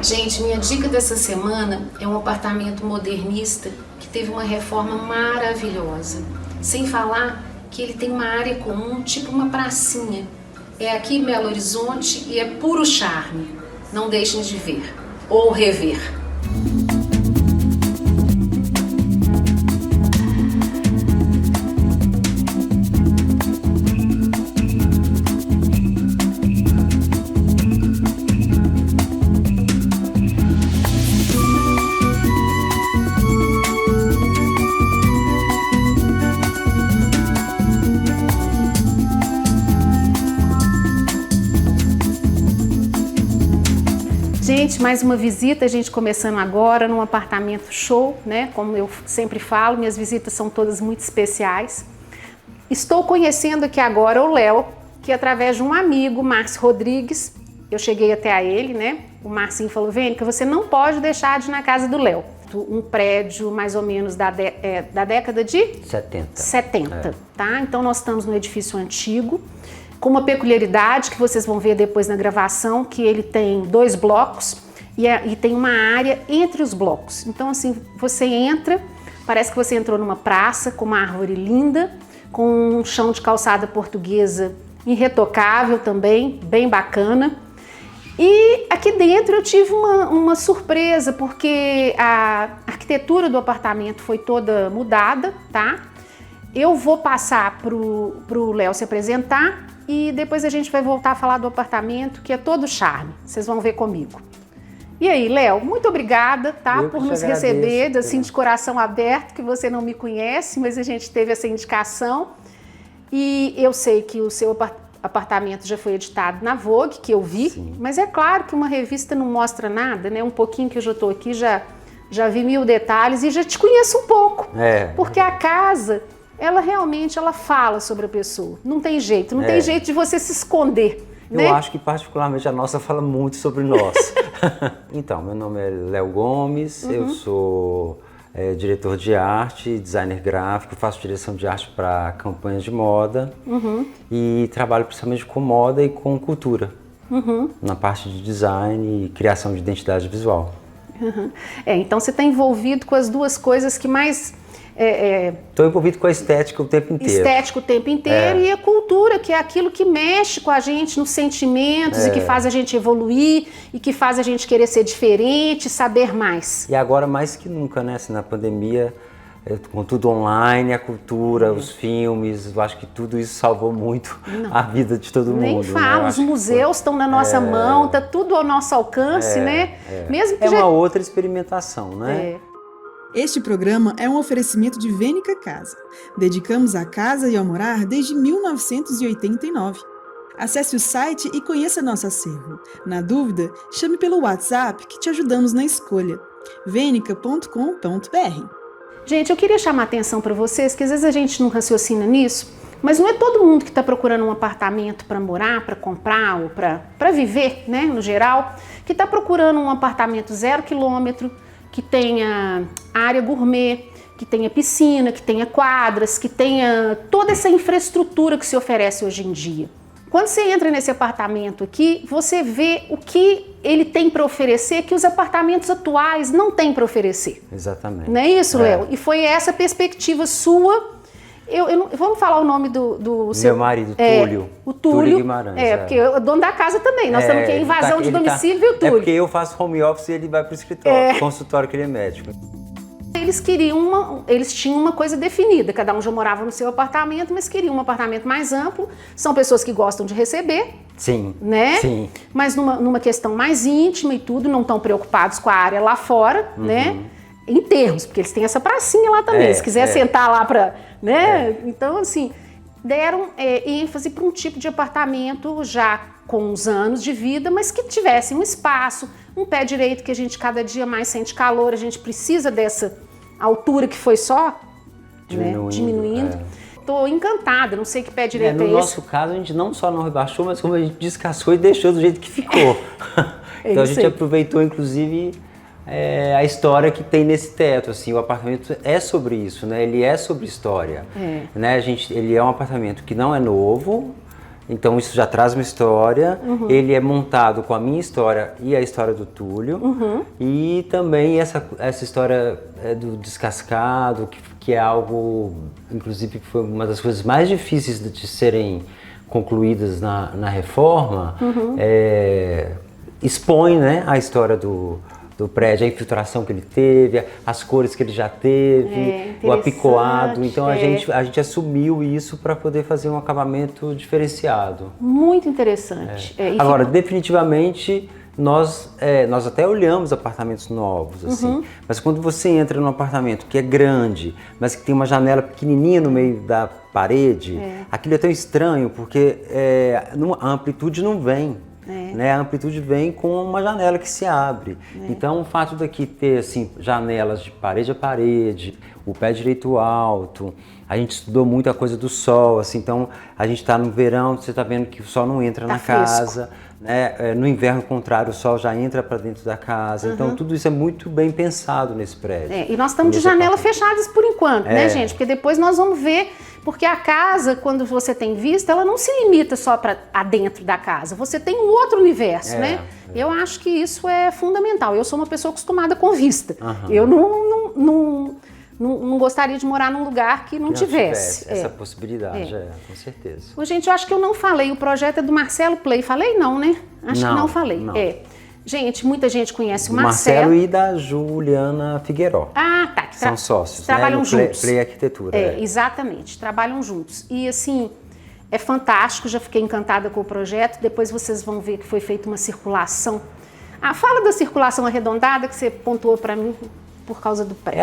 Gente, minha dica dessa semana é um apartamento modernista que teve uma reforma maravilhosa. Sem falar que ele tem uma área comum, tipo uma pracinha. É aqui em Belo Horizonte e é puro charme. Não deixem de ver ou rever. Gente, mais uma visita, a gente começando agora num apartamento show, né? Como eu sempre falo, minhas visitas são todas muito especiais. Estou conhecendo aqui agora o Léo, que através de um amigo, Márcio Rodrigues, eu cheguei até a ele, né? O Marcinho falou, Vênica, você não pode deixar de ir na casa do Léo. Um prédio mais ou menos da década de? 70, tá? Então nós estamos no edifício antigo, com uma peculiaridade que vocês vão ver depois na gravação, que ele tem 2 blocos e tem uma área entre os blocos. Então assim, você entra, parece que você entrou numa praça com uma árvore linda, com um chão de calçada portuguesa irretocável também, bem bacana. E aqui dentro eu tive uma surpresa, porque a arquitetura do apartamento foi toda mudada, tá? Eu vou passar pro Léo se apresentar e depois a gente vai voltar a falar do apartamento, que é todo charme. Vocês vão ver comigo. E aí, Léo, muito obrigada, tá? Por nos receber, assim, de coração aberto, que você não me conhece, mas a gente teve essa indicação. E eu sei que o seu apartamento já foi editado na Vogue, que eu vi, sim. Mas é claro que uma revista não mostra nada, né? Um pouquinho que eu já estou aqui, já vi 1000 detalhes e já te conheço um pouco. Porque a casa, ela realmente fala sobre a pessoa. Não tem jeito, não tem jeito de você se esconder. Né? Eu acho que particularmente a nossa fala muito sobre nós. Então, meu nome é Léo Gomes, eu sou diretor de arte, designer gráfico, faço direção de arte para campanhas de moda e trabalho principalmente com moda e com cultura, na parte de design e criação de identidade visual. Então você está envolvido com as duas coisas que mais... Estou envolvido com a estética o tempo inteiro. Estética o tempo inteiro e a cultura, que é aquilo que mexe com a gente nos sentimentos e que faz a gente evoluir e que faz a gente querer ser diferente, saber mais. E agora mais que nunca, né? Assim, na pandemia, com tudo online, a cultura, os filmes, eu acho que tudo isso salvou muito a vida de todo mundo. Nem falo, os museus estão na nossa mão, está tudo ao nosso alcance, né? Mesmo que uma outra experimentação, né? Este programa é um oferecimento de Vênica Casa. Dedicamos à casa e ao morar desde 1989. Acesse o site e conheça nosso acervo. Na dúvida, chame pelo WhatsApp que te ajudamos na escolha. venica.com.br. Gente, eu queria chamar a atenção para vocês que às vezes a gente não raciocina nisso, mas não é todo mundo que está procurando um apartamento para morar, para comprar ou para viver, né, no geral, que está procurando um apartamento 0 quilômetro, que tenha área gourmet, que tenha piscina, que tenha quadras, que tenha toda essa infraestrutura que se oferece hoje em dia. Quando você entra nesse apartamento aqui, você vê o que ele tem para oferecer que os apartamentos atuais não têm para oferecer. Exatamente. Não é isso, Léo? E foi essa perspectiva sua. Vamos falar o nome do seu... Meu marido, Túlio. O Túlio Guimarães. Porque é o dono da casa também. Nós estamos aqui em invasão de domicílio, viu, Túlio? É porque eu faço home office e ele vai para o escritório, consultório, que ele é médico. Eles tinham uma coisa definida, cada um já morava no seu apartamento, mas queriam um apartamento mais amplo. São pessoas que gostam de receber, sim, né? Sim. Mas numa questão mais íntima e tudo, não estão preocupados com a área lá fora, né? Em termos, porque eles têm essa pracinha lá também, se quiser sentar lá para, né? Então, assim, deram ênfase para um tipo de apartamento já com uns anos de vida, mas que tivesse um espaço, um pé direito, que a gente cada dia mais sente calor, a gente precisa dessa altura que foi só diminuindo. Estou encantada, não sei que pé direito é esse. No nosso caso, a gente não só não rebaixou, mas como a gente descascou e deixou do jeito que ficou. Então a gente aproveitou, inclusive, a história que tem nesse teto. Assim, o apartamento é sobre isso, né? Ele é sobre história. Né? Ele é um apartamento que não é novo, Então isso já traz uma história, ele é montado com a minha história e a história do Túlio, e também essa história do descascado, que é algo, inclusive, que foi uma das coisas mais difíceis de serem concluídas na reforma, expõe, né, a história do prédio, a infiltração que ele teve, as cores que ele já teve, o apicoado. Então a gente assumiu isso para poder fazer um acabamento diferenciado. Muito interessante. Agora, definitivamente, nós até olhamos apartamentos novos, assim, mas quando você entra num apartamento que é grande, mas que tem uma janela pequenininha no meio da parede, aquilo é tão estranho, porque a amplitude não vem. Né? A amplitude vem com uma janela que se abre. Então o fato daqui ter assim, janelas de parede a parede, o pé direito alto, a gente estudou muito a coisa do sol, assim, então a gente está no verão, você está vendo que o sol não entra na casa, né? No inverno, ao contrário, o sol já entra para dentro da casa. Então tudo isso é muito bem pensado nesse prédio. E nós estamos de janelas fechadas por enquanto, né, gente? Porque depois nós vamos ver. Porque a casa, quando você tem vista, ela não se limita só para dentro da casa. Você tem um outro universo, né? Eu acho que isso é fundamental. Eu sou uma pessoa acostumada com vista. Eu não gostaria de morar num lugar que não tivesse. Essa possibilidade, com certeza. Gente, eu acho que eu não falei. O projeto é do Marcelo Play. Falei não, né? Acho que não falei. Não. Gente, muita gente conhece o Marcelo. E da Juliana Figueiró. Ah, tá. São sócios, trabalham juntos. Play Arquitetura. Exatamente. Trabalham juntos. E assim, é fantástico. Já fiquei encantada com o projeto. Depois vocês vão ver que foi feita uma circulação. Fala da circulação arredondada que você pontuou para mim por causa do prédio.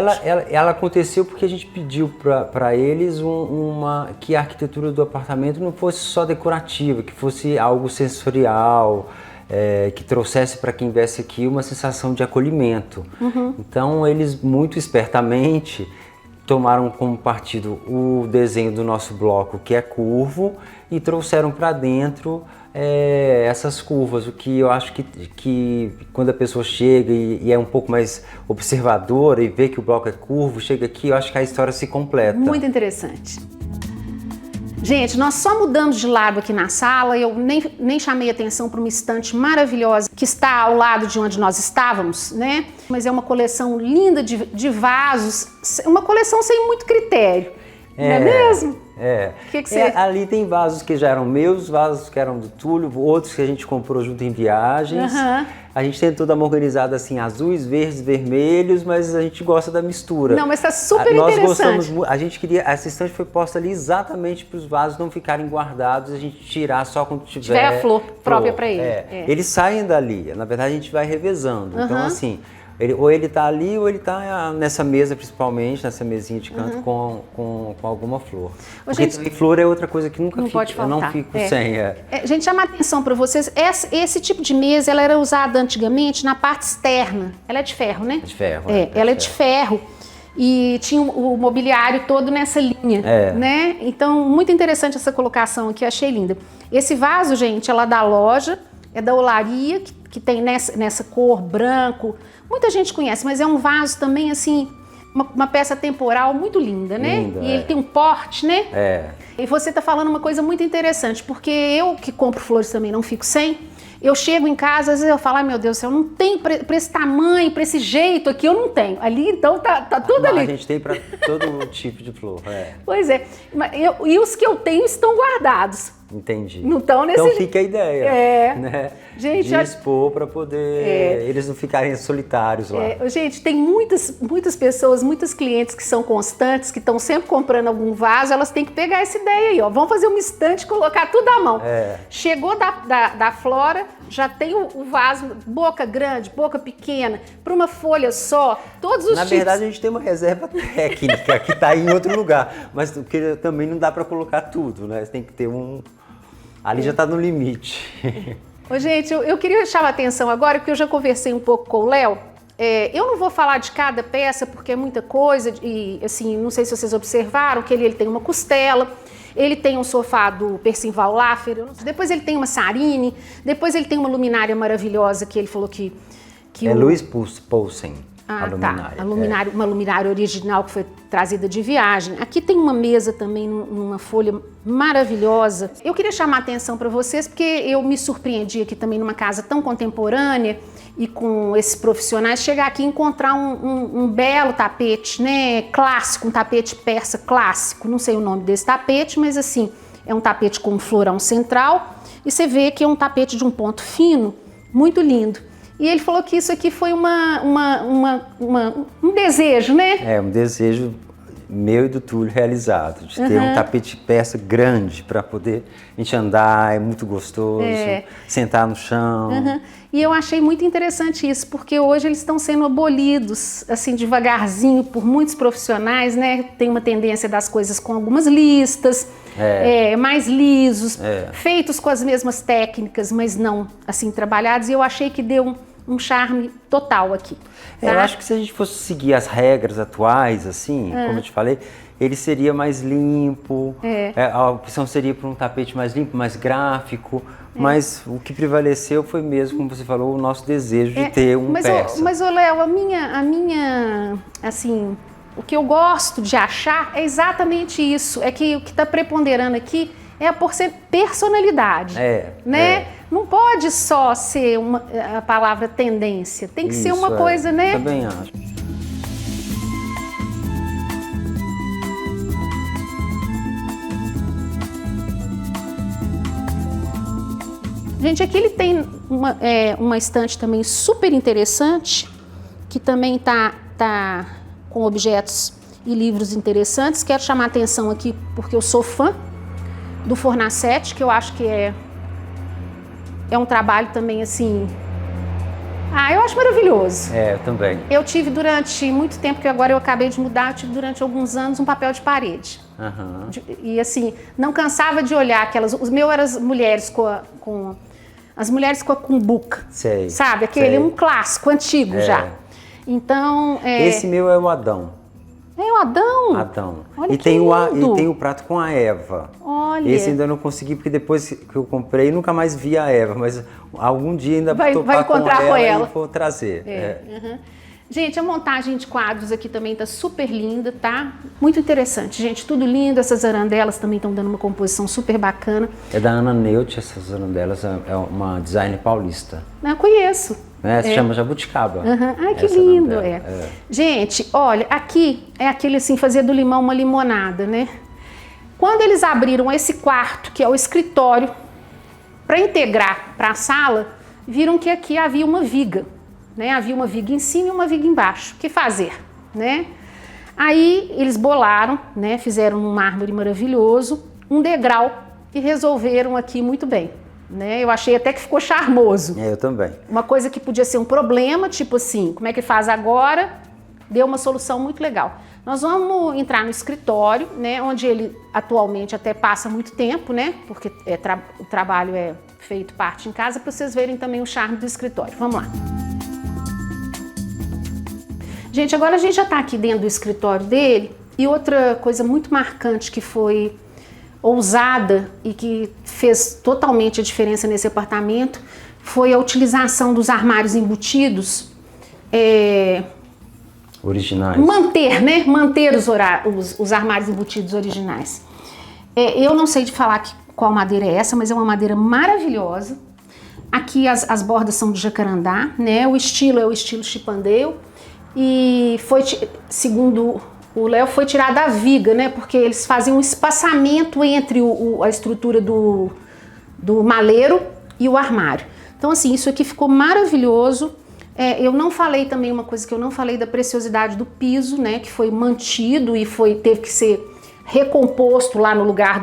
Ela aconteceu porque a gente pediu para eles que a arquitetura do apartamento não fosse só decorativa, que fosse algo sensorial, que trouxesse para quem viesse aqui uma sensação de acolhimento. Então eles muito espertamente tomaram como partido o desenho do nosso bloco, que é curvo, e trouxeram para dentro essas curvas, o que eu acho que quando a pessoa chega e é um pouco mais observadora e vê que o bloco é curvo, chega aqui, eu acho que a história se completa. Muito interessante. Gente, nós só mudamos de lado aqui na sala, eu nem chamei atenção para uma estante maravilhosa que está ao lado de onde nós estávamos, né? Mas é uma coleção linda de vasos, uma coleção sem muito critério, não é mesmo? Que você... ali tem vasos que já eram meus, vasos que eram do Túlio, outros que a gente comprou junto em viagens. A gente tentou dar uma organizada assim, azuis, verdes, vermelhos, mas a gente gosta da mistura. Não, mas está super interessante. Nós gostamos, a gente queria, essa estante foi posta ali exatamente para os vasos não ficarem guardados, a gente tirar só quando tiver a flor própria para ele. Eles saem dali, na verdade a gente vai revezando. Então assim, ou ele está ali ou ele está nessa mesa, principalmente, nessa mesinha de canto com alguma flor. Porque também flor é outra coisa que nunca fica, eu não fico sem. Gente, chama a atenção para vocês, esse tipo de mesa ela era usada antigamente na parte externa. Ela é de ferro, né? De ferro. Ela é de ferro. E tinha o mobiliário todo nessa linha, né? Então, muito interessante essa colocação aqui, achei linda. Esse vaso, gente, é lá da loja, é da Olaria, que tem nessa cor branco. Muita gente conhece, mas é um vaso também, assim, uma peça temporal muito linda, né? Linda, e ele tem um porte, né? E você tá falando uma coisa muito interessante, porque eu que compro flores também não fico sem. Eu chego em casa, às vezes eu falo, meu Deus do céu, não tem para esse tamanho, para esse jeito aqui, eu não tenho. Ali, então, tá tudo ali. A gente tem para todo tipo de flor. Pois é. E os que eu tenho estão guardados. Entendi. Não estão nesse... Então fica a ideia, né? Gente, de expor para poder eles não ficarem solitários lá. Gente, tem muitas pessoas, muitos clientes que são constantes, que estão sempre comprando algum vaso, elas têm que pegar essa ideia aí, ó. Vamos fazer uma estante e colocar tudo à mão. Chegou da flora, já tem o vaso, boca grande, boca pequena, para uma folha só, todos os tipos. Na verdade, a gente tem uma reserva técnica que está em outro lugar, mas porque também não dá para colocar tudo, né? Você tem que ter ali já está no limite. Ô, gente, eu queria chamar a atenção agora, porque eu já conversei um pouco com o Léo. Eu não vou falar de cada peça, porque é muita coisa, e assim, não sei se vocês observaram, que ele tem uma costela, ele tem um sofá do Percival Laffer, depois ele tem uma Sarine, depois ele tem uma luminária maravilhosa que ele falou que Louis Poulsen. a luminária. Tá. Uma luminária original que foi trazida de viagem. Aqui tem uma mesa também numa folha maravilhosa. Eu queria chamar a atenção para vocês porque eu me surpreendi aqui também numa casa tão contemporânea e com esses profissionais, chegar aqui e encontrar um belo tapete, né, clássico, um tapete persa clássico. Não sei o nome desse tapete, mas assim, é um tapete com um florão central e você vê que é um tapete de um ponto fino, muito lindo. E ele falou que isso aqui foi um desejo, né? É, um desejo meu e do Túlio realizado, de ter um tapete persa grande para poder a gente andar, é muito gostoso, sentar no chão. E eu achei muito interessante isso, porque hoje eles estão sendo abolidos, assim, devagarzinho, por muitos profissionais, né? Tem uma tendência das coisas com algumas listas, mais lisos, feitos com as mesmas técnicas, mas não, assim, trabalhados. E eu achei que deu um charme total aqui. Tá? Eu acho que se a gente fosse seguir as regras atuais, assim, como eu te falei, ele seria mais limpo, a opção seria para um tapete mais limpo, mais gráfico, mas o que prevaleceu foi mesmo, como você falou, o nosso desejo de ter um persa. Mas, Léo, a minha, assim, o que eu gosto de achar é exatamente isso, é que o que está preponderando aqui é a personalidade, né? Não pode só ser a palavra tendência, tem que ser uma coisa, né? Eu também acho. Gente, aqui ele tem uma estante também super interessante, que também tá com objetos e livros interessantes. Quero chamar a atenção aqui porque eu sou fã do Fornasete, que eu acho que é um trabalho também assim... eu acho maravilhoso. Eu também. Eu tive durante muito tempo, que agora eu acabei de mudar, eu tive durante alguns anos um papel de parede. E assim, não cansava de olhar aquelas... Os meus eram as mulheres as mulheres com a cumbuca. Sei. Sabe? Aquele, um clássico, antigo já. Então... Esse meu é o Adão. É o Adão? Adão. Olha e tem o prato com a Eva. Olha. Esse ainda não consegui, porque depois que eu comprei, nunca mais vi a Eva. Mas algum dia ainda vai encontrar com ela e vou trazer. Gente, a montagem de quadros aqui também tá super linda, tá? Muito interessante, gente. Tudo lindo. Essas arandelas também estão dando uma composição super bacana. É da Ana Neut, essas arandelas. É uma designer paulista. Eu conheço. Se chama Jabuticaba. Ai, que lindo, Gente, olha, aqui é aquele assim, fazer do limão uma limonada, né? Quando eles abriram esse quarto, que é o escritório, para integrar para a sala, viram que aqui havia uma viga, né? Havia uma viga em cima e uma viga embaixo. O que fazer, né? Aí eles bolaram, né? Fizeram um mármore maravilhoso, um degrau e resolveram aqui muito bem. Né? Eu achei até que ficou charmoso. Eu também. Uma coisa que podia ser um problema, tipo assim, como é que faz agora? Deu uma solução muito legal. Nós vamos entrar no escritório, né? Onde ele atualmente até passa muito tempo, né? Porque o trabalho é feito parte em casa, para vocês verem também o charme do escritório. Vamos lá. Gente, agora a gente já está aqui dentro do escritório dele e outra coisa muito marcante que foi ousada e que fez totalmente a diferença nesse apartamento foi a utilização dos armários embutidos. Originais. Manter os armários embutidos originais. Eu não sei de falar qual madeira é essa, mas é uma madeira maravilhosa. Aqui as bordas são de jacarandá, né? O estilo é o estilo Chippendale e foi, segundo o Léo, foi tirado da viga, né? Porque eles faziam um espaçamento entre a estrutura do maleiro e o armário. Então, assim, isso aqui ficou maravilhoso. Eu não falei também uma coisa que eu não falei da preciosidade do piso, né? Que foi mantido e teve que ser recomposto lá no lugar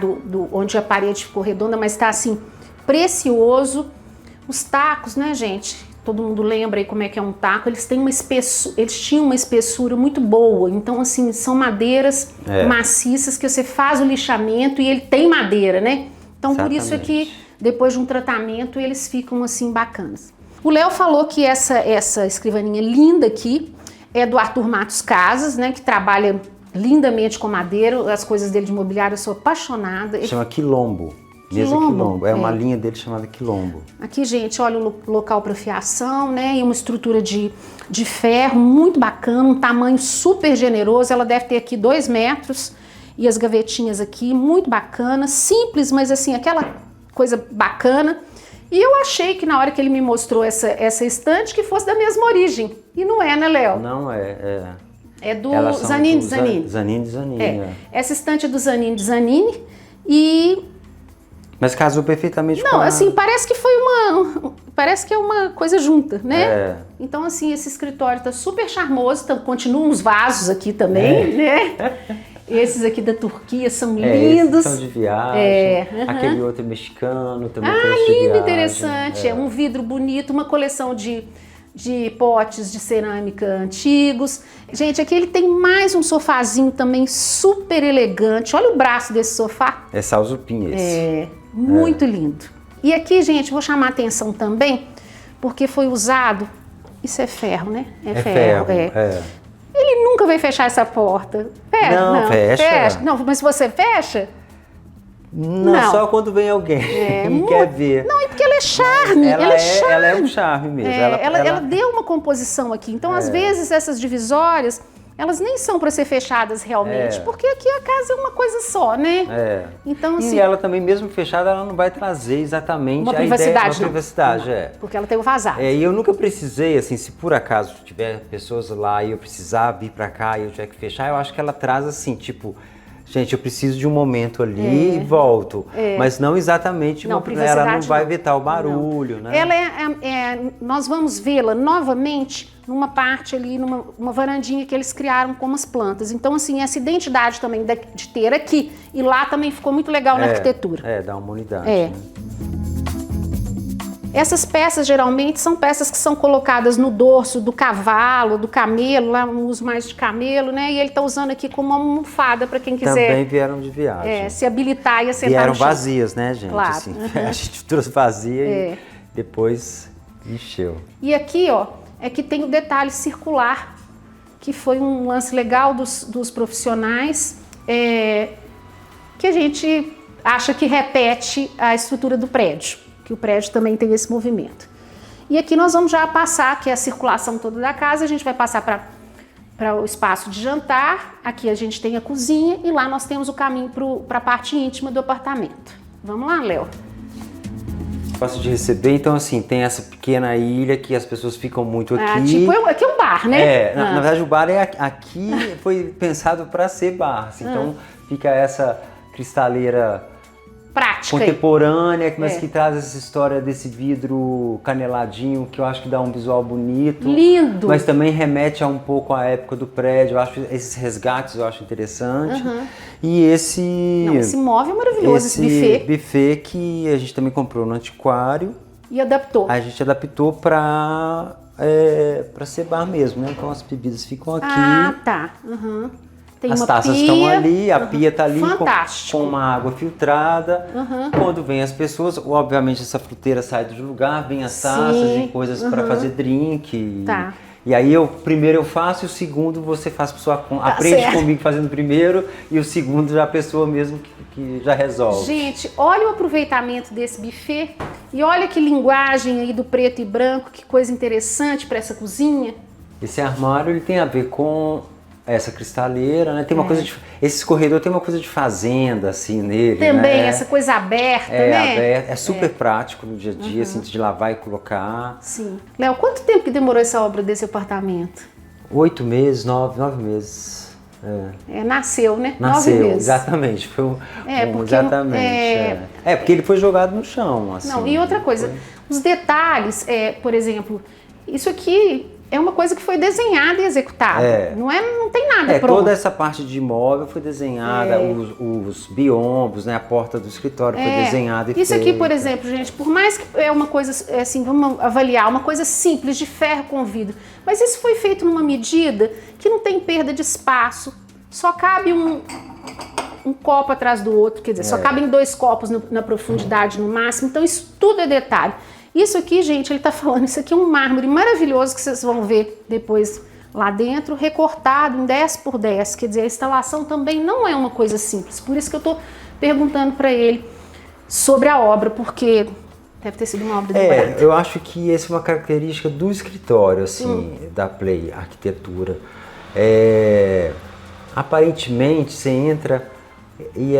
onde a parede ficou redonda, mas está assim, precioso. Os tacos, né, gente? Todo mundo lembra aí como é que é um taco, eles tinham uma espessura muito boa, então assim, são madeiras maciças que você faz o lixamento e ele tem madeira, né? Então Exatamente. Por isso é que depois de um tratamento eles ficam assim bacanas. O Léo falou que essa escrivaninha linda aqui é do Arthur Matos Casas, né, que trabalha lindamente com madeira, as coisas dele de mobiliário eu sou apaixonada. Chama Quilombo. Mesa Quilombo. É uma linha dele chamada Quilombo. Aqui, gente, olha o local para fiação, né? E uma estrutura de ferro muito bacana, um tamanho super generoso. Ela deve ter aqui 2 metros. E as gavetinhas aqui, muito bacana. Simples, mas assim, aquela coisa bacana. E eu achei que na hora que ele me mostrou essa estante, que fosse da mesma origem. E não é, né, Léo? Não é. É do Zanini de Zanini. Zanini de Zanini, Essa estante é do Zanini de Zanini e... Mas casou perfeitamente com Não, assim, parece que foi parece que é uma coisa junta, né? Então, assim, esse escritório tá super charmoso, continuam os vasos aqui também, né? Esses aqui da Turquia são lindos. Esses são de viagem. Aquele outro mexicano também. Lindo, interessante. É um vidro bonito, uma coleção de potes de cerâmica antigos. Gente, aqui ele tem mais um sofazinho também super elegante. Olha o braço desse sofá. É salzupinha esse. Muito lindo. E aqui, gente, vou chamar a atenção também, porque foi usado... Isso é ferro, né? É ferro. Ele nunca vai fechar essa porta. Não, fecha. Não, mas se você fecha... Não, só quando vem alguém e quer ver. Não, é porque ela é charme. Ela é um charme mesmo. Ela deu uma composição aqui. Então, às vezes, essas divisórias, elas nem são para ser fechadas realmente, porque aqui a casa é uma coisa só, né? Então, assim, e ela também, mesmo fechada, ela não vai trazer exatamente uma privacidade. Uma privacidade, porque ela tem o vazado. E eu nunca precisei, assim, se por acaso tiver pessoas lá e eu precisar vir para cá e eu tiver que fechar, eu acho que ela traz assim, tipo... Gente, eu preciso de um momento ali e volto. Mas não exatamente, ela não vai vetar o barulho, né? Ela nós vamos vê-la novamente numa parte ali, numa varandinha que eles criaram com umas plantas. Então, assim, essa identidade também de ter aqui e lá também ficou muito legal na arquitetura. Dá uma unidade. Né? Essas peças geralmente são peças que são colocadas no dorso do cavalo, do camelo, lá no uso mais de camelo, né? E ele está usando aqui como uma almofada para quem quiser. Também vieram de viagem. Se habilitar e assentar vieram no chão. Vazias, né, gente? Claro. Assim, a gente trouxe vazia e depois encheu. E aqui, ó, é que tem o detalhe circular, que foi um lance legal dos profissionais, que a gente acha que repete a estrutura do prédio. Que o prédio também tem esse movimento. E aqui nós vamos já passar, que é a circulação toda da casa, a gente vai passar para o espaço de jantar, aqui a gente tem a cozinha e lá nós temos o caminho para a parte íntima do apartamento. Vamos lá, Léo? Gosto de receber, então assim, tem essa pequena ilha que as pessoas ficam muito aqui. Tipo, aqui é um bar, né? Na verdade o bar aqui foi pensado para ser bar, assim, então fica essa cristaleira prática, contemporânea, mas que traz essa história desse vidro caneladinho, que eu acho que dá um visual bonito. Lindo! Mas também remete a um pouco à época do prédio. Eu acho esses resgates eu acho interessante. E esse móvel é maravilhoso, esse buffet. Buffet que a gente também comprou no antiquário. E adaptou. A gente adaptou para ser bar mesmo, né? Então as bebidas ficam aqui. Tem as taças estão ali, a pia está ali com uma água filtrada. Quando vem as pessoas, obviamente essa fruteira sai do lugar, vem as taças e coisas para fazer drink. E aí primeiro eu faço e o segundo você faz por sua conta. Aprende comigo fazendo o primeiro e o segundo já a pessoa mesmo que já resolve. Gente, olha o aproveitamento desse buffet e olha que linguagem aí do preto e branco, que coisa interessante para essa cozinha. Esse armário ele tem a ver com essa cristaleira, né? Tem uma coisa esse corredor tem uma coisa de fazenda assim nele, também, né? Essa coisa aberta, né? É super prático no dia a dia, assim, de lavar e colocar. Sim. Léo, quanto tempo que demorou essa obra desse apartamento? 8 meses, 9 meses. Nasceu, né? Nasceu, 9 meses. Exatamente. Foi porque exatamente. Porque ele foi jogado no chão, assim. Não, e outra coisa, os detalhes, por exemplo, isso aqui é uma coisa que foi desenhada e executada. Não tem nada pronto. Toda essa parte de imóvel foi desenhada, os biombos, né? A porta do escritório foi desenhada e Isso aqui, por exemplo, gente, por mais que é uma coisa, assim, vamos avaliar, uma coisa simples, de ferro com vidro, mas isso foi feito numa medida que não tem perda de espaço, só cabe um copo atrás do outro, quer dizer, só cabem 2 copos na profundidade no máximo, então isso tudo é detalhe. Isso aqui, gente, ele tá falando, isso aqui é um mármore maravilhoso que vocês vão ver depois lá dentro, recortado em 10 por 10, quer dizer, a instalação também não é uma coisa simples, por isso que eu tô perguntando para ele sobre a obra, porque deve ter sido uma obra demorada. Eu acho que essa é uma característica do escritório, assim, da Play Arquitetura. Aparentemente, você entra e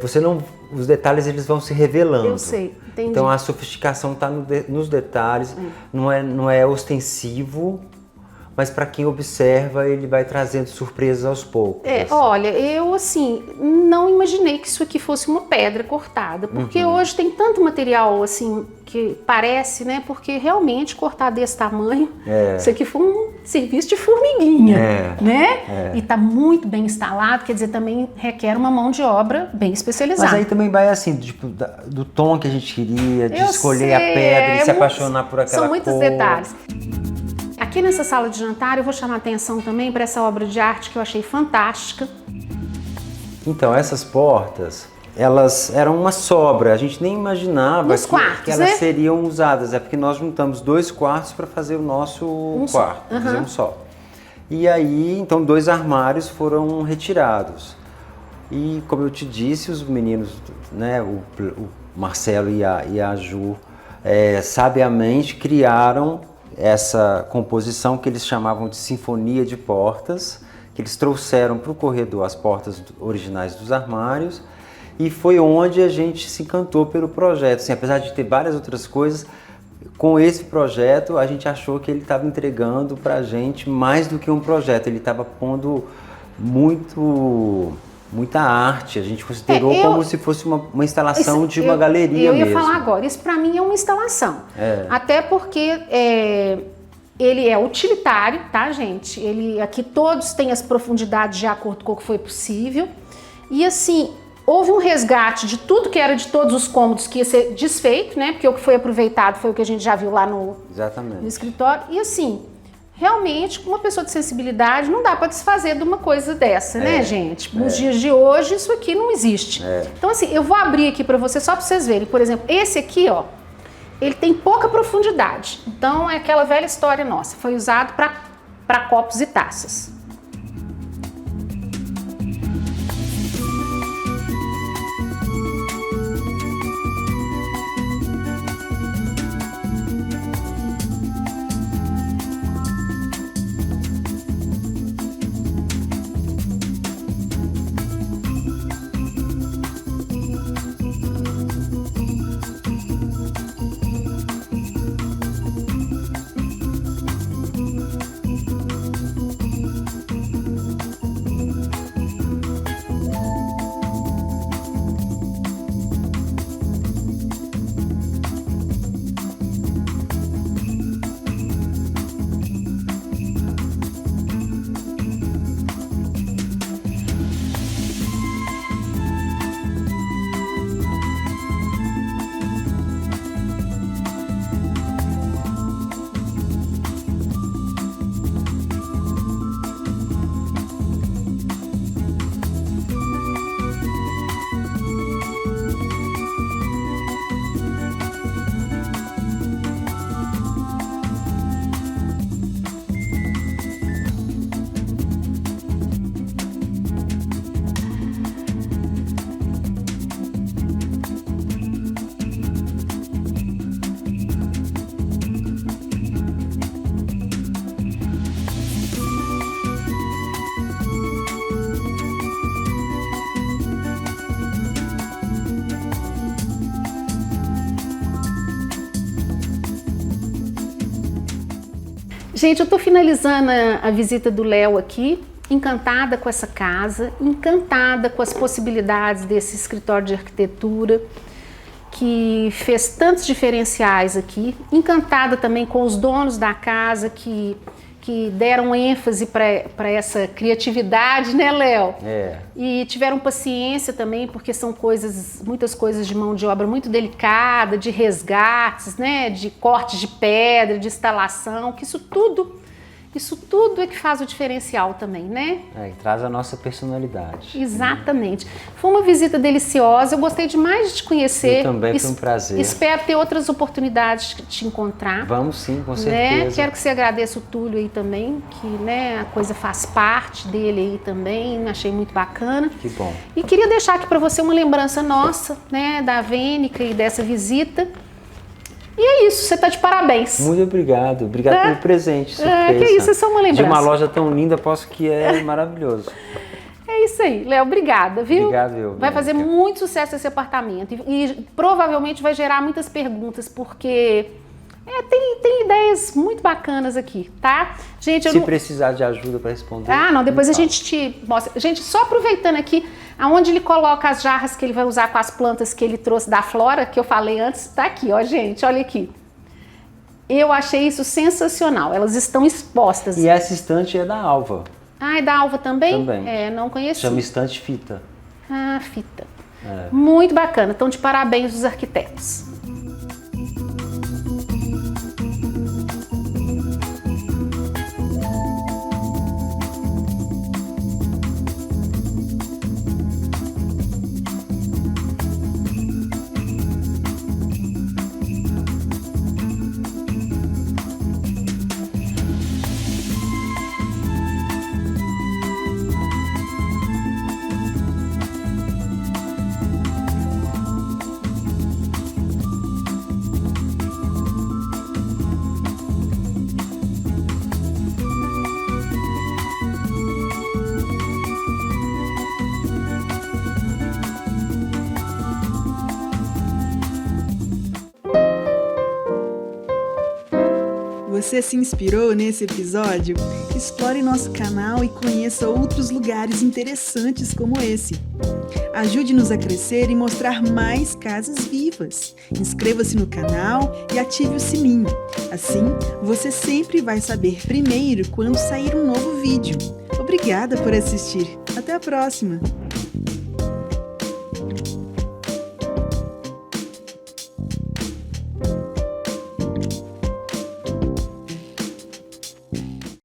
você não, os detalhes eles vão se revelando. Eu sei, entendi. Então a sofisticação está nos detalhes, não é ostensivo, mas para quem observa ele vai trazendo surpresas aos poucos. Olha, eu assim, não imaginei que isso aqui fosse uma pedra cortada, porque hoje tem tanto material assim que parece, né? Porque realmente cortar desse tamanho, isso aqui foi um serviço de formiguinha, né? E tá muito bem instalado, quer dizer, também requer uma mão de obra bem especializada. Mas aí também vai assim, tipo, do tom que a gente queria, de escolher a pedra e se apaixonar por aquela cor. São muitos detalhes. Aqui nessa sala de jantar eu vou chamar a atenção também para essa obra de arte que eu achei fantástica. Então, essas portas, elas eram uma sobra, a gente nem imaginava que elas seriam usadas. É porque nós juntamos 2 quartos para fazer o nosso quarto, fazer um só. E aí, então, 2 armários foram retirados. E como eu te disse, os meninos, né, o Marcelo e a Ju, sabiamente criaram essa composição que eles chamavam de sinfonia de portas, que eles trouxeram para o corredor as portas originais dos armários, e foi onde a gente se encantou pelo projeto. Assim, apesar de ter várias outras coisas, com esse projeto a gente achou que ele estava entregando para a gente mais do que um projeto, ele estava pondo muita arte, a gente considerou como se fosse uma instalação de uma galeria mesmo. Eu ia falar agora, isso para mim é uma instalação. Até porque ele é utilitário, tá, gente? Aqui todos têm as profundidades de acordo com o que foi possível. E assim, houve um resgate de tudo que era de todos os cômodos que ia ser desfeito, né? Porque o que foi aproveitado foi o que a gente já viu lá no escritório. E assim, realmente, com uma pessoa de sensibilidade, não dá para desfazer de uma coisa dessa, né, gente? Nos dias de hoje, isso aqui não existe. Então, assim, eu vou abrir aqui para você, só para vocês verem. Por exemplo, esse aqui, ó, ele tem pouca profundidade. Então, é aquela velha história nossa. Foi usado para copos e taças. Gente, eu tô finalizando a visita do Léo aqui, encantada com essa casa, encantada com as possibilidades desse escritório de arquitetura, que fez tantos diferenciais aqui, encantada também com os donos da casa que deram ênfase para essa criatividade, né, Léo? E tiveram paciência também, porque são muitas coisas de mão de obra muito delicada, de resgates, né, de cortes de pedra, de instalação, que isso tudo Isso tudo é que faz o diferencial também, né? E traz a nossa personalidade. Exatamente. Foi uma visita deliciosa, eu gostei demais de te conhecer. Eu também, foi um prazer. Espero ter outras oportunidades de te encontrar. Vamos sim, com né? certeza. Quero que você agradeça o Túlio aí também, que né, a coisa faz parte dele aí também, achei muito bacana. Que bom. E queria deixar aqui para você uma lembrança nossa, né, da Vênica e dessa visita. E é isso, você está de parabéns. Muito obrigado. Obrigado pelo presente, surpresa. Que isso, é só uma lembrança. De uma loja tão linda, posso que é maravilhoso. É isso aí, Léo, obrigada, viu? Obrigado, eu. Vai fazer muito sucesso esse apartamento e provavelmente vai gerar muitas perguntas, porque tem ideias muito bacanas aqui, tá? Gente, Se precisar de ajuda para responder. não, depois a gente te mostra. Gente, só aproveitando aqui, aonde ele coloca as jarras que ele vai usar com as plantas que ele trouxe da Flora, que eu falei antes, tá aqui, ó, gente, olha aqui. Eu achei isso sensacional, elas estão expostas. E essa estante é da Alva. É da Alva também? Também. Não conheci. Chama estante fita. Fita. Muito bacana, então de parabéns os arquitetos. Você se inspirou nesse episódio? Explore nosso canal e conheça outros lugares interessantes como esse. Ajude-nos a crescer e mostrar mais casas vivas. Inscreva-se no canal e ative o sininho. Assim, você sempre vai saber primeiro quando sair um novo vídeo. Obrigada por assistir. Até a próxima!